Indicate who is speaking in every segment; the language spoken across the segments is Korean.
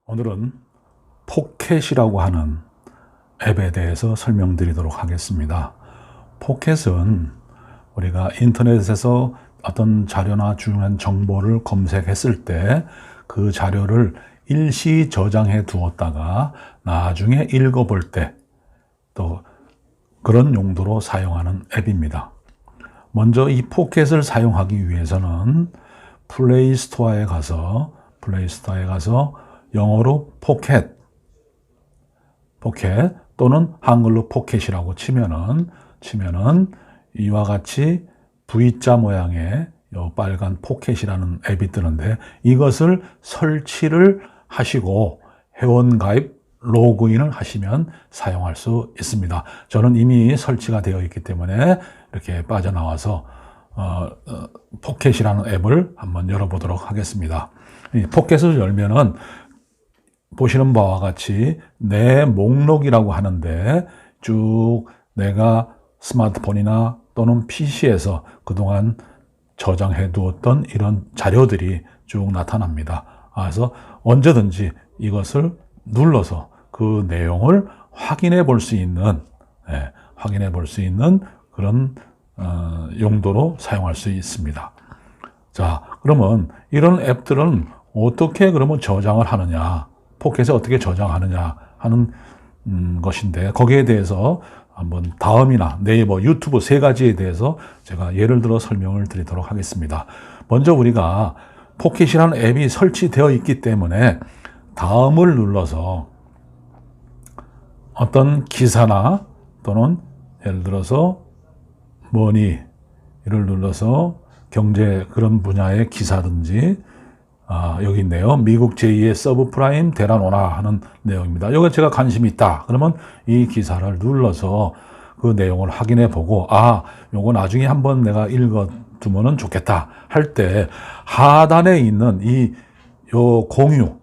Speaker 1: 오늘은 포켓이라고 하는 앱에 대해서 설명드리도록 하겠습니다. 포켓은 우리가 인터넷에서 어떤 자료나 중요한 정보를 검색했을 때 그 자료를 일시 저장해 두었다가 나중에 읽어볼 때 또 그런 용도로 사용하는 앱입니다. 먼저 이 포켓을 사용하기 위해서는 플레이스토어에 가서 영어로 포켓 또는 한글로 포켓이라고 치면은 이와 같이 V자 모양의 요 빨간 포켓이라는 앱이 뜨는데 이것을 설치를 하시고 회원가입 로그인을 하시면 사용할 수 있습니다. 저는 이미 설치가 되어 있기 때문에 이렇게 빠져나와서 포켓이라는 앱을 한번 열어보도록 하겠습니다. 이 포켓을 열면은 보시는 바와 같이 내 목록이라고 하는데 쭉 내가 스마트폰이나 또는 PC에서 그동안 저장해 두었던 이런 자료들이 쭉 나타납니다. 그래서 언제든지 이것을 눌러서 그 내용을 확인해 볼 수 있는 그런 용도로 사용할 수 있습니다. 자, 그러면 이런 앱들은 어떻게 그러면 저장을 하느냐, 포켓에 어떻게 저장하느냐 하는 것인데 거기에 대해서 한번 다음이나 네이버, 유튜브 세 가지에 대해서 제가 예를 들어 설명을 드리도록 하겠습니다. 먼저 우리가 포켓이라는 앱이 설치되어 있기 때문에 다음을 눌러서 어떤 기사나 또는 예를 들어서 머니를 눌러서 경제 그런 분야의 기사든지 여기 있네요. 미국 제2의 서브프라임 대란 원화 하는 내용입니다. 여기 제가 관심이 있다. 그러면 이 기사를 눌러서 그 내용을 확인해 보고 요거 나중에 한번 내가 읽어두면 좋겠다 할 때 하단에 있는 요 공유,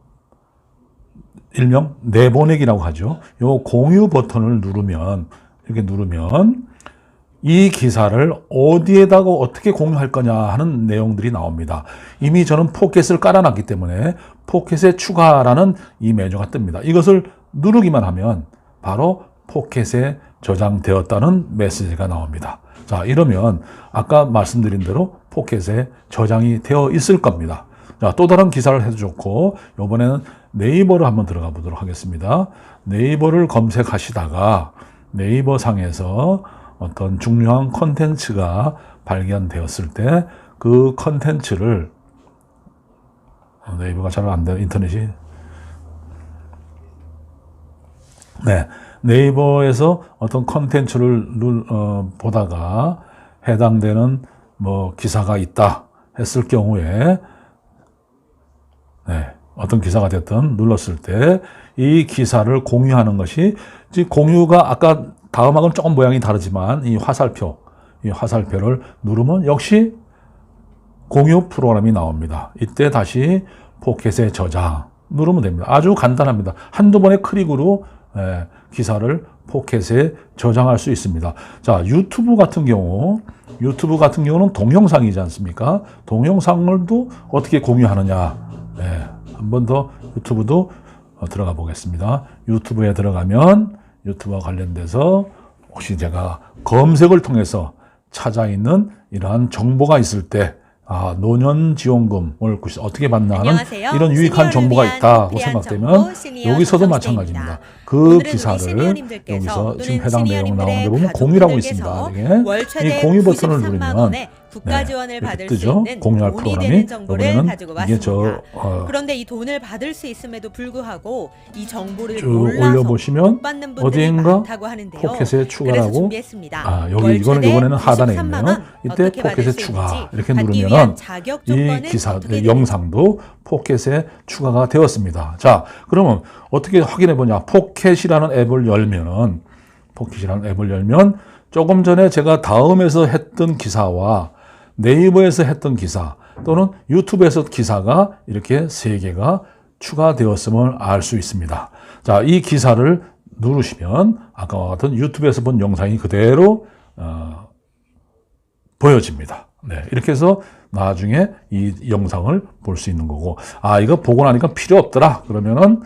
Speaker 1: 일명 내보내기라고 하죠. 요 공유 버튼을 이렇게 누르면 이 기사를 어디에다가 어떻게 공유할 거냐 하는 내용들이 나옵니다. 이미 저는 포켓을 깔아놨기 때문에 포켓에 추가라는 이 메뉴가 뜹니다. 이것을 누르기만 하면 바로 포켓에 저장되었다는 메시지가 나옵니다. 자, 이러면 아까 말씀드린 대로 포켓에 저장이 되어 있을 겁니다. 자, 또 다른 기사를 해도 좋고 이번에는 네이버를 한번 들어가 보도록 하겠습니다. 네이버를 검색하시다가 네이버 상에서 어떤 중요한 콘텐츠가 발견되었을 때 그 콘텐츠를 네이버가 잘 안 돼요. 인터넷이. 네이버에서 어떤 콘텐츠를 보다가 해당되는 기사가 있다 했을 경우에 어떤 기사가 됐든 눌렀을 때 이 기사를 공유하는 것이 공유가 아까 다음하고는 조금 모양이 다르지만 이 화살표를 누르면 역시 공유 프로그램이 나옵니다. 이때 다시 포켓에 저장 누르면 됩니다. 아주 간단합니다. 한두 번의 클릭으로 기사를 포켓에 저장할 수 있습니다. 자, 유튜브 같은 경우는 동영상이지 않습니까? 동영상을도 어떻게 공유하느냐. 한 번 더 유튜브도 들어가 보겠습니다. 유튜브에 들어가면 유튜브와 관련돼서 혹시 제가 검색을 통해서 찾아 있는 이러한 정보가 있을 때 노년지원금을 어떻게 받나 하는 이런 유익한 정보가 있다고 생각되면 여기서도 마찬가지입니다. 그 기사를 여기서 지금 해당 내용 나오는 데 보면 공유라고 있습니다. 이 공유 버튼을 누르면
Speaker 2: 국가 지원을 받을
Speaker 1: 뜨죠?
Speaker 2: 수 있는
Speaker 1: 공유할
Speaker 2: 돈이
Speaker 1: 프로그램이
Speaker 2: 되는 정보를
Speaker 1: 이번에는
Speaker 2: 가지고 왔습니다. 그런데 이 돈을 받을 수 있음에도 불구하고 이 정보를
Speaker 1: 쭉
Speaker 2: 몰라서
Speaker 1: 올려보시면
Speaker 2: 못 받는 분들이
Speaker 1: 어디인가
Speaker 2: 많다고 하는데요.
Speaker 1: 포켓에 추가라고
Speaker 2: 준비했습니다.
Speaker 1: 이거는 하단에 있네요. 이때 포켓에 추가 이렇게 누르면 이 기사 영상도 포켓에 추가가 되었습니다. 자, 그러면 어떻게 확인해 보냐? 포켓이라는 앱을 열면 조금 전에 제가 다음에서 했던 기사와 네이버에서 했던 기사 또는 유튜브에서 기사가 이렇게 세 개가 추가되었음을 알 수 있습니다. 자, 이 기사를 누르시면 아까와 같은 유튜브에서 본 영상이 그대로 보여집니다. 이렇게 해서 나중에 이 영상을 볼 수 있는 거고, 아, 이거 보고 나니까 필요 없더라. 그러면은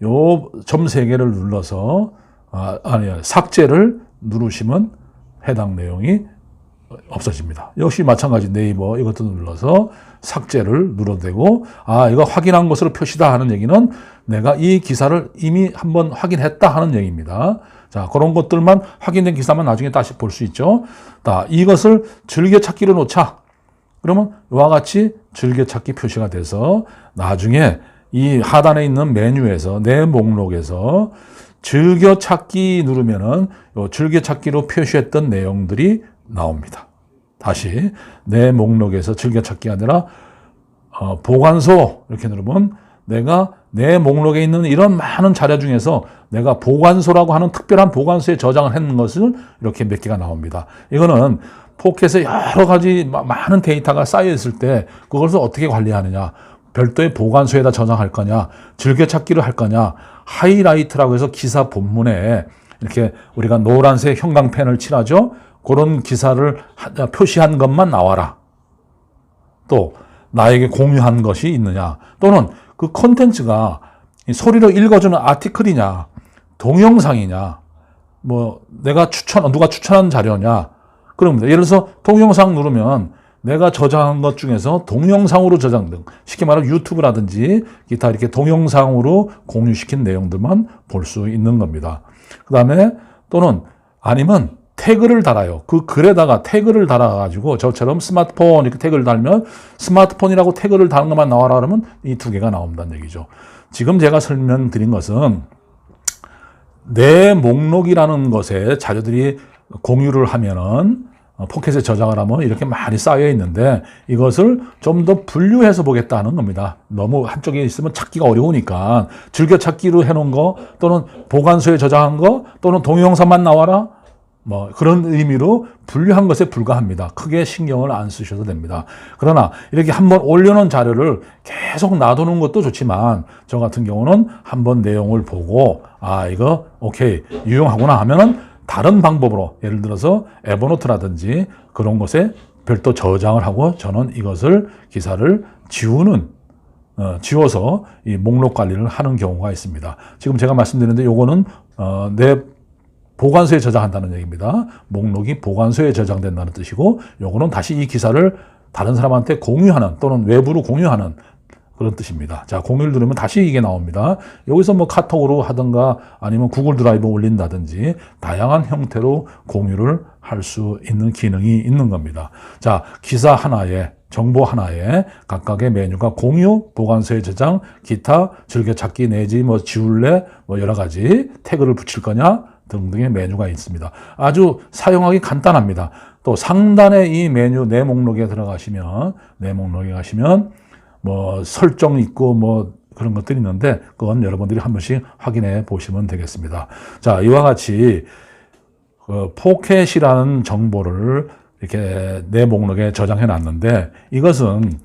Speaker 1: 요 점 3개를 눌러서, 삭제를 누르시면 해당 내용이 없어집니다. 역시 마찬가지 네이버 이것도 눌러서 삭제를 눌러도 되고, 아, 이거 확인한 것으로 표시다 하는 얘기는 내가 이 기사를 이미 한번 확인했다 하는 얘기입니다. 자, 그런 것들만 확인된 기사만 나중에 다시 볼 수 있죠. 자, 이것을 즐겨찾기로 놓자. 그러면 이와 같이 즐겨찾기 표시가 돼서 나중에 이 하단에 있는 메뉴에서 내 목록에서 즐겨찾기 누르면은 요 즐겨찾기로 표시했던 내용들이 나옵니다. 다시 내 목록에서 즐겨찾기가 아니라 보관소 이렇게 누르면 내가 내 목록에 있는 이런 많은 자료 중에서 내가 보관소라고 하는 특별한 보관소에 저장을 했는 것을 이렇게 몇 개가 나옵니다. 이거는 포켓에 여러 가지 많은 데이터가 쌓여 있을 때 그것을 어떻게 관리하느냐, 별도의 보관소에다 저장할 거냐, 즐겨찾기를 할 거냐, 하이라이트라고 해서 기사 본문에 이렇게 우리가 노란색 형광펜을 칠하죠. 그런 기사를 표시한 것만 나와라. 또 나에게 공유한 것이 있느냐, 또는 그 콘텐츠가 소리로 읽어주는 아티클이냐, 동영상이냐, 뭐 내가 누가 추천한 자료냐, 그럽니다. 예를 들어서 동영상 누르면 내가 저장한 것 중에서 동영상으로 저장 등, 쉽게 말하면 유튜브라든지 기타 이렇게 동영상으로 공유시킨 내용들만 볼 수 있는 겁니다. 그 다음에 또는 아니면 태그를 달아요. 그 글에다가 태그를 달아가지고 저처럼 스마트폰 이렇게 태그를 달면 스마트폰이라고 태그를 다는 것만 나와라 그러면 이 2개가 나온다는 얘기죠. 지금 제가 설명드린 것은 내 목록이라는 것에 자료들이 공유를 하면은 포켓에 저장을 하면 이렇게 많이 쌓여 있는데 이것을 좀 더 분류해서 보겠다는 겁니다. 너무 한쪽에 있으면 찾기가 어려우니까 즐겨찾기로 해놓은 거 또는 보관소에 저장한 거 또는 동영상만 나와라 뭐 그런 의미로 분류한 것에 불과합니다. 크게 신경을 안 쓰셔도 됩니다. 그러나 이렇게 한번 올려놓은 자료를 계속 놔두는 것도 좋지만 저 같은 경우는 한번 내용을 보고 아 이거 오케이 유용하구나 하면은 다른 방법으로 예를 들어서 에버노트라든지 그런 것에 별도 저장을 하고 저는 이것을 기사를 지워서 이 목록 관리를 하는 경우가 있습니다. 지금 제가 말씀드리는데 요거는 내 보관소에 저장한다는 얘기입니다. 목록이 보관소에 저장된다는 뜻이고 요거는 다시 이 기사를 다른 사람한테 공유하는 또는 외부로 공유하는 그런 뜻입니다. 자, 공유를 누르면 다시 이게 나옵니다. 여기서 뭐 카톡으로 하든가 아니면 구글 드라이브 올린다든지 다양한 형태로 공유를 할 수 있는 기능이 있는 겁니다. 자, 기사 하나에 정보 하나에 각각의 메뉴가 공유, 보관소에 저장, 기타, 즐겨찾기 내지 뭐 지울래 뭐 여러 가지 태그를 붙일 거냐 등등의 메뉴가 있습니다. 아주 사용하기 간단합니다. 또 상단에 이 메뉴 내 목록에 들어가시면 내 목록에 가시면 뭐 설정 있고 뭐 그런 것들이 있는데 그건 여러분들이 한 번씩 확인해 보시면 되겠습니다. 자, 이와 같이 그 포켓이라는 정보를 이렇게 내 목록에 저장해 놨는데 이것은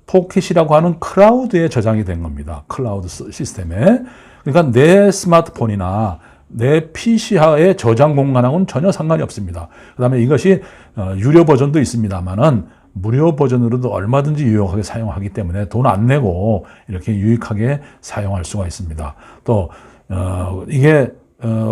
Speaker 1: 포켓이라고 하는 클라우드에 저장이 된 겁니다. 클라우드 시스템에. 그러니까 내 스마트폰이나 내 PC하의 저장 공간하고는 전혀 상관이 없습니다. 그 다음에 이것이 유료 버전도 있습니다만은 무료 버전으로도 얼마든지 유용하게 사용하기 때문에 돈 안 내고 이렇게 유익하게 사용할 수가 있습니다. 또 이게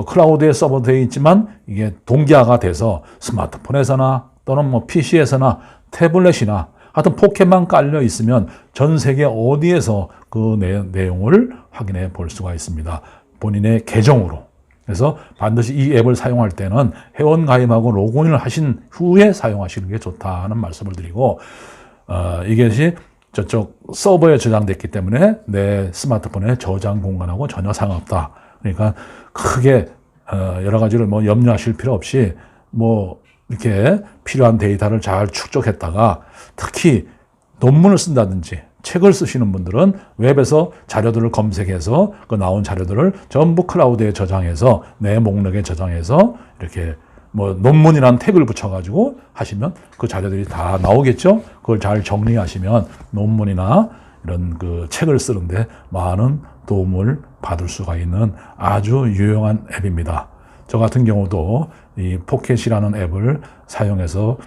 Speaker 1: 클라우드에 서버되어 있지만 이게 동기화가 돼서 스마트폰에서나 또는 뭐 PC에서나 태블릿이나 하여튼 포켓만 깔려 있으면 전 세계 어디에서 그 내용을 확인해 볼 수가 있습니다. 본인의 계정으로. 그래서 반드시 이 앱을 사용할 때는 회원 가입하고 로그인을 하신 후에 사용하시는 게 좋다는 말씀을 드리고 이것이 저쪽 서버에 저장됐기 때문에 내 스마트폰의 저장 공간하고 전혀 상관없다. 그러니까 크게 여러 가지를 뭐 염려하실 필요 없이 뭐 이렇게 필요한 데이터를 잘 축적했다가 특히 논문을 쓴다든지 책을 쓰시는 분들은 웹에서 자료들을 검색해서 그 나온 자료들을 전부 클라우드에 저장해서 내 목록에 저장해서 이렇게 뭐 논문이라는 태그를 붙여가지고 하시면 그 자료들이 다 나오겠죠. 그걸 잘 정리하시면 논문이나 이런 그 책을 쓰는데 많은 도움을 받을 수가 있는 아주 유용한 앱입니다. 저 같은 경우도 이 포켓이라는 앱을 사용해서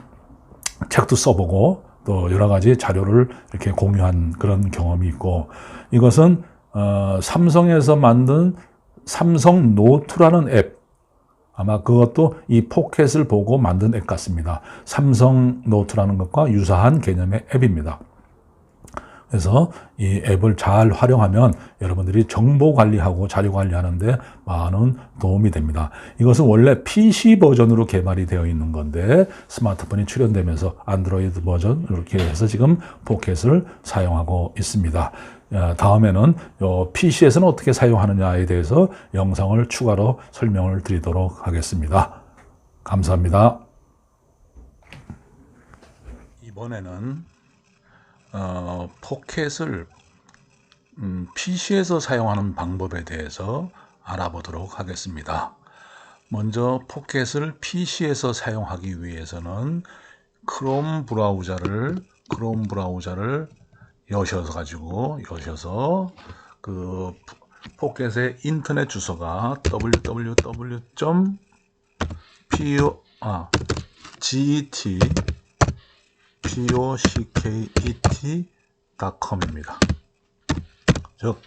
Speaker 1: 책도 써보고 또 여러 가지 자료를 이렇게 공유한 그런 경험이 있고, 이것은 삼성에서 만든 삼성 노트라는 앱, 아마 그것도 이 포켓을 보고 만든 앱 같습니다. 삼성 노트라는 것과 유사한 개념의 앱입니다. 그래서 이 앱을 잘 활용하면 여러분들이 정보 관리하고 자료 관리하는데 많은 도움이 됩니다. 이것은 원래 PC 버전으로 개발이 되어 있는 건데 스마트폰이 출현되면서 안드로이드 버전 이렇게 해서 지금 포켓을 사용하고 있습니다. 다음에는 PC에서는 어떻게 사용하느냐에 대해서 영상을 추가로 설명을 드리도록 하겠습니다. 감사합니다. 이번에는 포켓을 PC에서 사용하는 방법에 대해서 알아보도록 하겠습니다. 먼저 포켓을 PC에서 사용하기 위해서는 크롬 브라우저를 여셔서 그 포켓의 인터넷 주소가 pocket.com입니다. 즉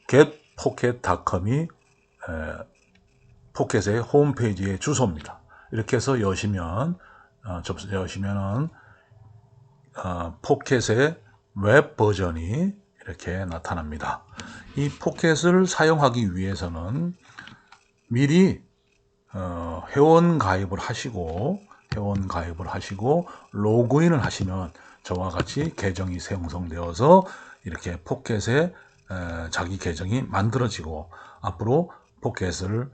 Speaker 1: getpocket.com이 포켓의 홈페이지의 주소입니다. 이렇게 해서 여시면은 포켓의 웹 버전이 이렇게 나타납니다. 이 포켓을 사용하기 위해서는 미리 회원 가입을 하시고 로그인을 하시면 저와 같이 계정이 생성되어서 이렇게 포켓에 자기 계정이 만들어지고 앞으로 포켓을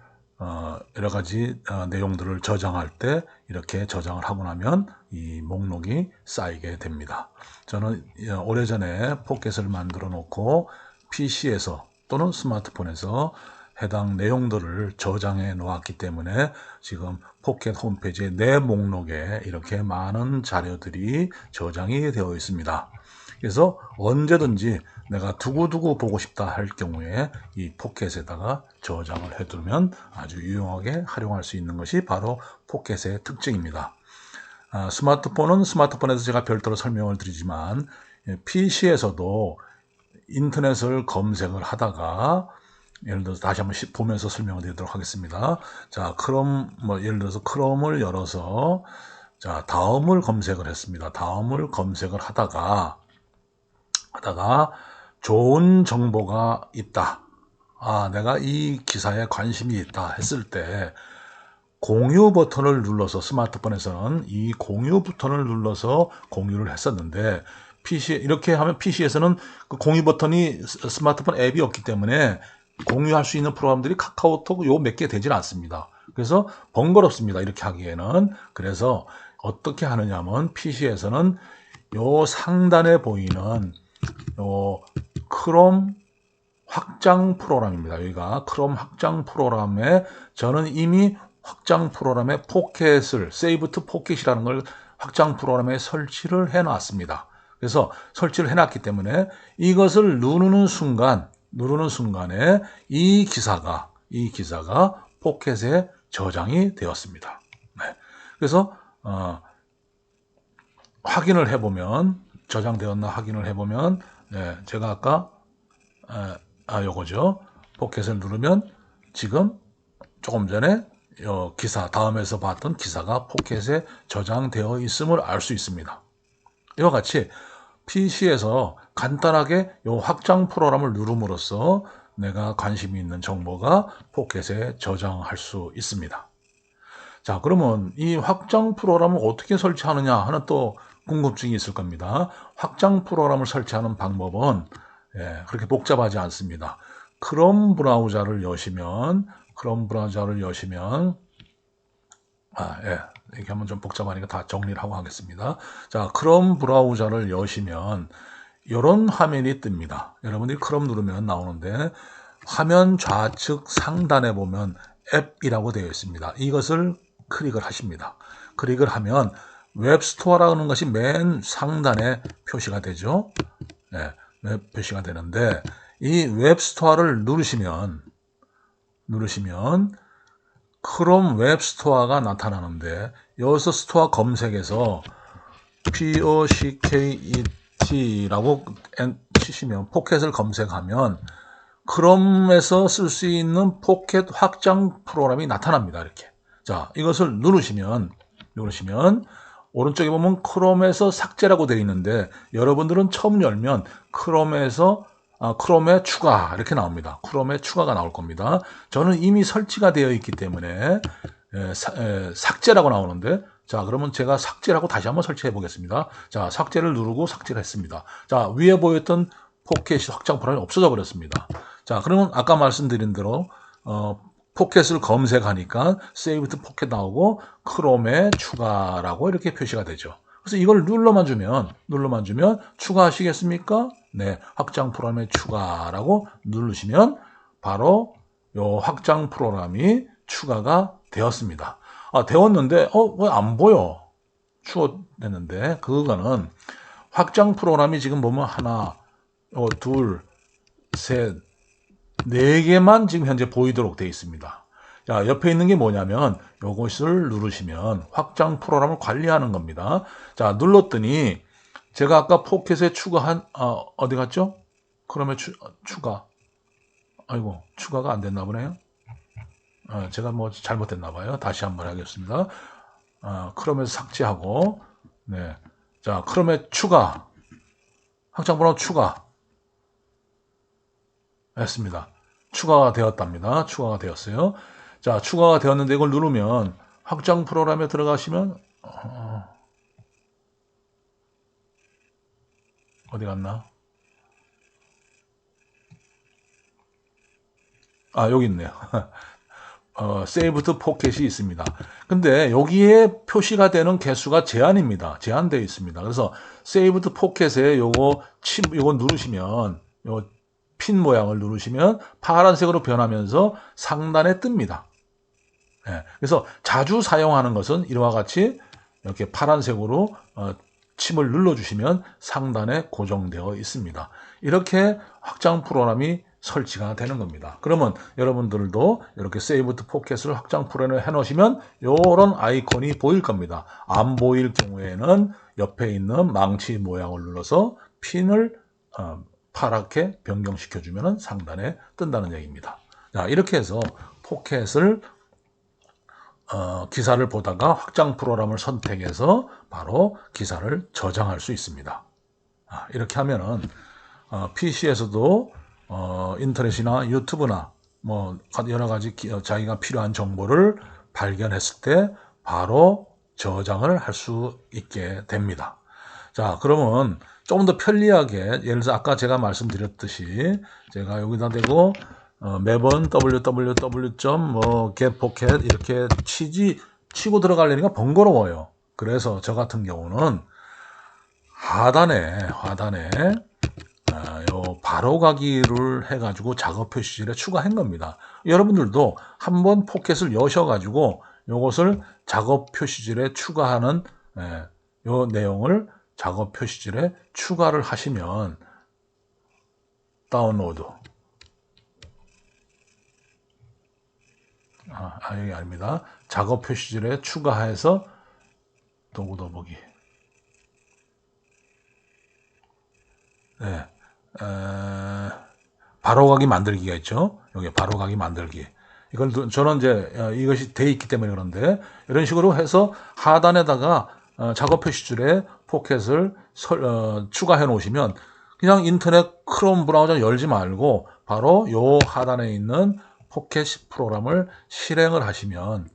Speaker 1: 여러 가지 내용들을 저장할 때 이렇게 저장을 하고 나면 이 목록이 쌓이게 됩니다. 저는 오래전에 포켓을 만들어 놓고 PC에서 또는 스마트폰에서 해당 내용들을 저장해 놓았기 때문에 지금 포켓 홈페이지의 내 목록에 이렇게 많은 자료들이 저장이 되어 있습니다. 그래서 언제든지 내가 두고두고 보고 싶다 할 경우에 이 포켓에다가 저장을 해두면 아주 유용하게 활용할 수 있는 것이 바로 포켓의 특징입니다. 스마트폰은 스마트폰에서 제가 별도로 설명을 드리지만 PC에서도 인터넷을 검색을 하다가 예를 들어서 다시 한번 보면서 설명을 드리도록 하겠습니다. 자, 예를 들어서 크롬을 열어서 자, 다음을 검색을 했습니다. 다음을 검색을 하다가 좋은 정보가 있다. 내가 이 기사에 관심이 있다 했을 때 공유 버튼을 눌러서 스마트폰에서는 이 공유 버튼을 눌러서 공유를 했었는데 이렇게 하면 PC에서는 그 공유 버튼이 스마트폰 앱이 없기 때문에 공유할 수 있는 프로그램들이 카카오톡 요 몇 개 되질 않습니다. 그래서 번거롭습니다. 이렇게 하기에는. 그래서 어떻게 하느냐면 PC에서는 요 상단에 보이는 요 크롬 확장 프로그램입니다. 여기가 크롬 확장 프로그램에 저는 이미 확장 프로그램에 포켓을 세이브 투 포켓이라는 걸 확장 프로그램에 설치를 해 놨습니다. 그래서 설치를 해 놨기 때문에 이것을 누르는 순간에 이 기사가 포켓에 저장이 되었습니다. 네. 그래서 확인을 해보면 저장되었나 확인을 해보면 제가 아까 요거죠. 포켓을 누르면 지금 조금 전에 기사 다음에서 봤던 기사가 포켓에 저장되어 있음을 알 수 있습니다. 이와 같이 PC에서 간단하게 요 확장 프로그램을 누름으로써 내가 관심이 있는 정보가 포켓에 저장할 수 있습니다. 자, 그러면 이 확장 프로그램을 어떻게 설치하느냐 하는 또 궁금증이 있을 겁니다. 확장 프로그램을 설치하는 방법은 그렇게 복잡하지 않습니다. 크롬 브라우저를 여시면 이렇게 하면 좀 복잡하니까 다 정리를 하고 하겠습니다. 자, 크롬 브라우저를 여시면 이런 화면이 뜹니다. 여러분들이 크롬 누르면 나오는데 화면 좌측 상단에 보면 앱이라고 되어 있습니다. 이것을 클릭을 하십니다. 클릭을 하면 웹스토어라는 것이 맨 상단에 표시가 되죠. 표시가 되는데 이 웹스토어를 누르시면 크롬 웹스토어가 나타나는데 여기서 스토어 검색에서 POCKET라고 치시면 포켓을 검색하면 크롬에서 쓸 수 있는 포켓 확장 프로그램이 나타납니다. 이렇게. 자, 이것을 누르시면 오른쪽에 보면 크롬에서 삭제라고 되어 있는데 여러분들은 처음 열면 크롬에 추가 이렇게 나옵니다. 크롬에 추가가 나올 겁니다. 저는 이미 설치가 되어 있기 때문에 삭제라고 나오는데 자, 그러면 제가 삭제를 하고 다시 한번 설치해 보겠습니다. 자, 삭제를 누르고 삭제를 했습니다. 자, 위에 보였던 포켓 확장 프로그램이 없어져 버렸습니다. 자, 그러면 아까 말씀드린 대로 포켓을 검색하니까 Save to Pocket 나오고 크롬에 추가라고 이렇게 표시가 되죠. 그래서 이걸 눌러만 주면 추가하시겠습니까? 네, 확장 프로그램에 추가라고 누르시면 바로 요 확장 프로그램이 추가가 되었습니다. 아, 되었는데 왜 안 보여? 추가됐는데 그거는 확장 프로그램이 지금 보면 하나, 둘, 셋, 네 개만 지금 현재 보이도록 되어 있습니다. 자, 옆에 있는 게 뭐냐면 요것을 누르시면 확장 프로그램을 관리하는 겁니다. 자, 눌렀더니 제가 아까 포켓에 추가한 어디 갔죠? 그러면 추가. 아이고, 추가가 안 됐나 보네요. 제가 뭐 잘못됐나 봐요. 다시 한번 하겠습니다. 크롬에서 삭제하고 네. 자, 크롬에 추가. 확장 프로그램 추가. 했습니다. 추가가 되었답니다. 추가가 되었어요. 자, 추가가 되었는데 이걸 누르면 확장 프로그램에 들어가시면 어디 갔나? 여기 있네요. Save to Pocket이 있습니다. 근데 여기에 표시가 되는 개수가 제한되어 있습니다. 그래서 Save to Pocket에 요거 누르시면 요 핀 모양을 누르시면 파란색으로 변하면서 상단에 뜹니다. 네, 그래서 자주 사용하는 것은 이와 같이 이렇게 파란색으로 침을 눌러주시면 상단에 고정되어 있습니다. 이렇게 확장 프로그램이 설치가 되는 겁니다. 그러면 여러분들도 이렇게 세이브 투 포켓을 확장 프로그램에 해놓으시면 이런 아이콘이 보일 겁니다. 안 보일 경우에는 옆에 있는 망치 모양을 눌러서 핀을 파랗게 변경시켜주면 상단에 뜬다는 얘기입니다. 자, 이렇게 해서 포켓을 기사를 보다가 확장 프로그램을 선택해서 바로 기사를 저장할 수 있습니다. 이렇게 하면은 PC에서도 인터넷이나 유튜브나 뭐 여러 가지 자기가 필요한 정보를 발견했을 때 바로 저장을 할 수 있게 됩니다. 자, 그러면 조금 더 편리하게 예를 들어서 아까 제가 말씀드렸듯이 제가 여기다 대고 매번 www.getpocket 이렇게 치고 들어가려니까 번거로워요. 그래서 저 같은 경우는 하단에 요 바로가기를 해가지고 작업 표시줄에 추가한 겁니다. 여러분들도 한번 포켓을 여셔가지고 요것을 작업 표시줄에 추가하는 요 내용을 작업 표시줄에 추가를 하시면 다운로드 여기 아닙니다. 작업 표시줄에 추가해서 도구 더보기 네. 바로가기 만들기가 있죠. 여기 바로가기 만들기. 이걸 저는 이제 이것이 돼 있기 때문에 그런데 이런 식으로 해서 하단에다가 작업 표시줄에 포켓을 추가해 놓으시면 그냥 인터넷 크롬 브라우저 열지 말고 바로 요 하단에 있는 포켓 프로그램을 실행을 하시면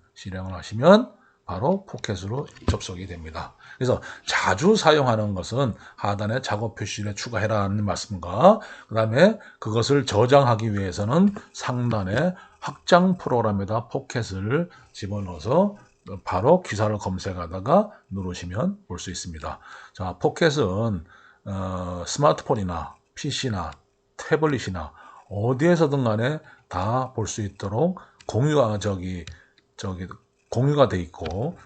Speaker 1: 바로 포켓으로 접속이 됩니다. 그래서 자주 사용하는 것은 하단에 작업 표시줄에 추가해라는 말씀과 그 다음에 그것을 저장하기 위해서는 상단에 확장 프로그램에다 포켓을 집어넣어서 바로 기사를 검색하다가 누르시면 볼 수 있습니다. 자, 포켓은 스마트폰이나 PC나 태블릿이나 어디에서든 간에 다 볼 수 있도록 공유가 공유가 돼 있고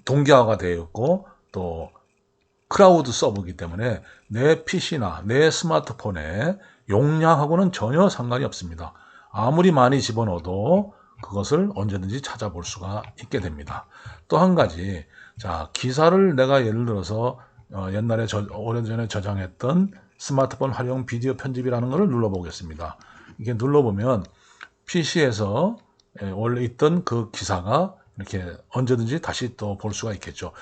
Speaker 1: 동기화가 되어 있고 또 클라우드 서버이기 때문에 내 PC나 내 스마트폰에 용량하고는 전혀 상관이 없습니다. 아무리 많이 집어넣어도 그것을 언제든지 찾아볼 수가 있게 됩니다. 또 한 가지, 자, 기사를 내가 예를 들어서 옛날에 오래전에 저장했던 스마트폰 활용 비디오 편집이라는 것을 눌러보겠습니다. 이게 눌러보면 PC에서 원래 있던 그 기사가 이렇게 언제든지 다시 또 볼 수가 있겠죠.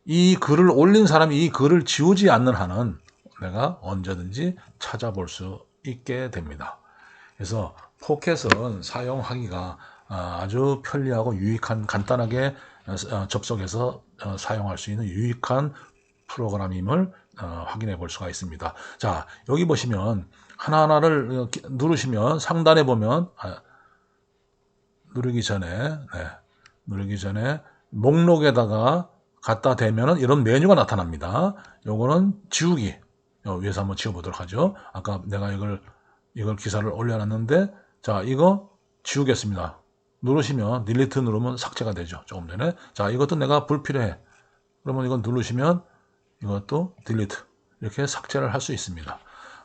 Speaker 1: 이 글을 올린 사람이 이 글을 지우지 않는 한은 내가 언제든지 찾아볼 수 있게 됩니다. 그래서 포켓은 사용하기가 아주 편리하고 유익한, 간단하게 접속해서 사용할 수 있는 유익한 프로그램임을 확인해 볼 수가 있습니다. 자, 여기 보시면 하나하나를 누르시면 상단에 보면 누르기 전에 목록에다가 갖다 대면은 이런 메뉴가 나타납니다. 요거는 지우기. 위에서 한번 지워보도록 하죠. 아까 내가 이걸 기사를 올려놨는데, 자, 이거 지우겠습니다. 누르시면, 딜리트 누르면 삭제가 되죠. 조금 전에. 자, 이것도 내가 불필요해. 그러면 이건 누르시면 이것도 딜리트. 이렇게 삭제를 할 수 있습니다.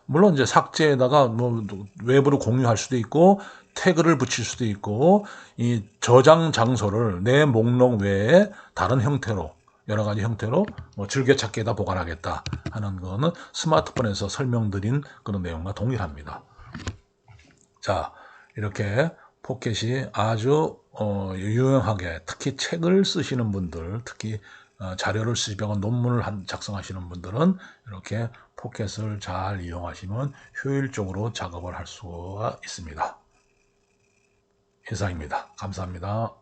Speaker 1: 물론 이제 삭제에다가 뭐 외부로 공유할 수도 있고, 태그를 붙일 수도 있고, 이 저장 장소를 내 목록 외에 다른 형태로, 여러 가지 형태로 뭐 즐겨찾기에다 보관하겠다 하는 거는 스마트폰에서 설명드린 그런 내용과 동일합니다. 자, 이렇게 포켓이 아주 유용하게, 특히 책을 쓰시는 분들, 특히 자료를 쓰시거나 논문을 작성하시는 분들은 이렇게 포켓을 잘 이용하시면 효율적으로 작업을 할 수가 있습니다. 이상입니다. 감사합니다.